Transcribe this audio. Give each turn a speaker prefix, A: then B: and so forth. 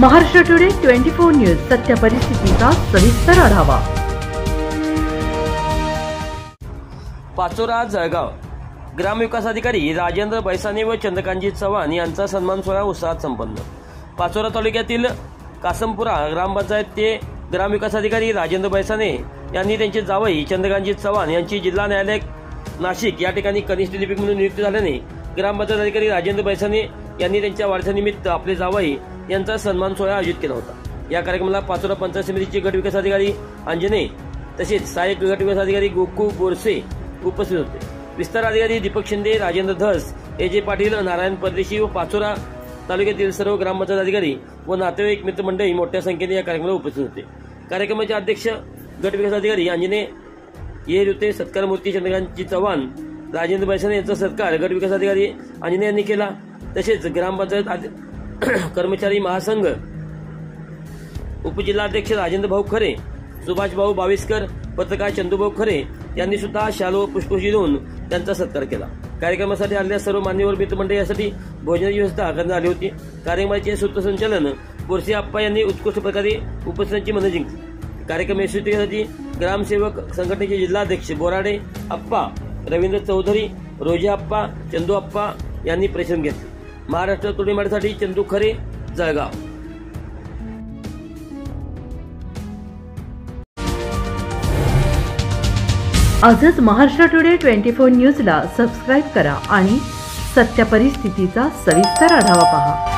A: Maharashtra today 24 news सत्य परिस्थितीचा सविस्तर आढावा।
B: पाचोरा जळगाव ग्रामविकास अधिकारी राजेंद्र बैसाने व चंद्रकांतजी चव्हाण यांचा सन्मान सोहळा उत्साहात संपन्न। पाचोरा तालुक्यातील कासमपुरा ग्रामपंचायत ते ग्रामविकास अधिकारी राजेंद्र बैसाने यांनी त्यांचे जावई चंद्रकांतजी चव्हाण यांची जिल्हा न्यायालय नाशिक या ठिकाणी कनिष्ठ लिपिक म्हणून नियुक्ती झाल्याने ग्रामपंचायत अधिकारी राजेंद्र बैसाने यांनी त्यांच्या वाढदिवसानिमित्त आपले जावई यांचा सन्मान सोहळा आयोजित केला होता। या कार्यक्रमाला पाचोरा पंचायत समितीचे गट विकास अधिकारी अंजने तसेच सहाय्यक गट विकास अधिकारी गोकू बोरसे उपस्थित होते। विस्तार अधिकारी दीपक शिंदे, राजेंद्र धस, एजे पाटील, नारायण परदेशी व पाचोरा तालुक्यातील सर्व ग्रामपंचायत अधिकारी व नातेवाईक मित्रमंडळी मोठ्या संख्येने या कार्यक्रमाला उपस्थित होते। कार्यक्रमाचे अध्यक्ष गट विकास अधिकारी अंजने येर होते। सत्कार मूर्ती चंद्रकांतजी चव्हाण, राजेंद्र बैसाने यांचा सत्कार गट विकास अधिकारी अंजने यांनी केला। तसेच ग्रामपंचायत कर्मचारी महासंघ उपजिल्हाध्यक्ष राजेंद्र भाऊ खरे, सुभाष भाऊ बाविस्कर, पत्रकार चंदूभाऊ खरे यांनी सुद्धा शालो पुष्पगुच्छ देऊन त्यांचा सत्कार केला। कार्यक्रमासाठी आलेल्या सर्व मान्यवर मित्रमंडळीसाठी भोजनाची व्यवस्था करण्यात आली होती। कार्यक्रमाचे सूत्रसंचालन बोरसे आप्पा यांनी उत्कृष्ट प्रकारे उपस्थितांची मने जिंकली। कार्यक्रम यशस्वीतेसाठी ग्रामसेवक संघटनेचे जिल्हाध्यक्ष बोराडे आप्पा, रवींद्र चौधरी, रोजे आप्पा, चंदू आप्पा यांनी परिश्रम घेतले। महाराष्ट्र टुडे मराठीसाठी चंदू खरे, जळगाव।
A: आजच महाराष्ट्र टुडे 24 न्यूजला सबस्क्राइब करा आणि सत्य परिस्थितीचा सविस्तर आढावा पहा।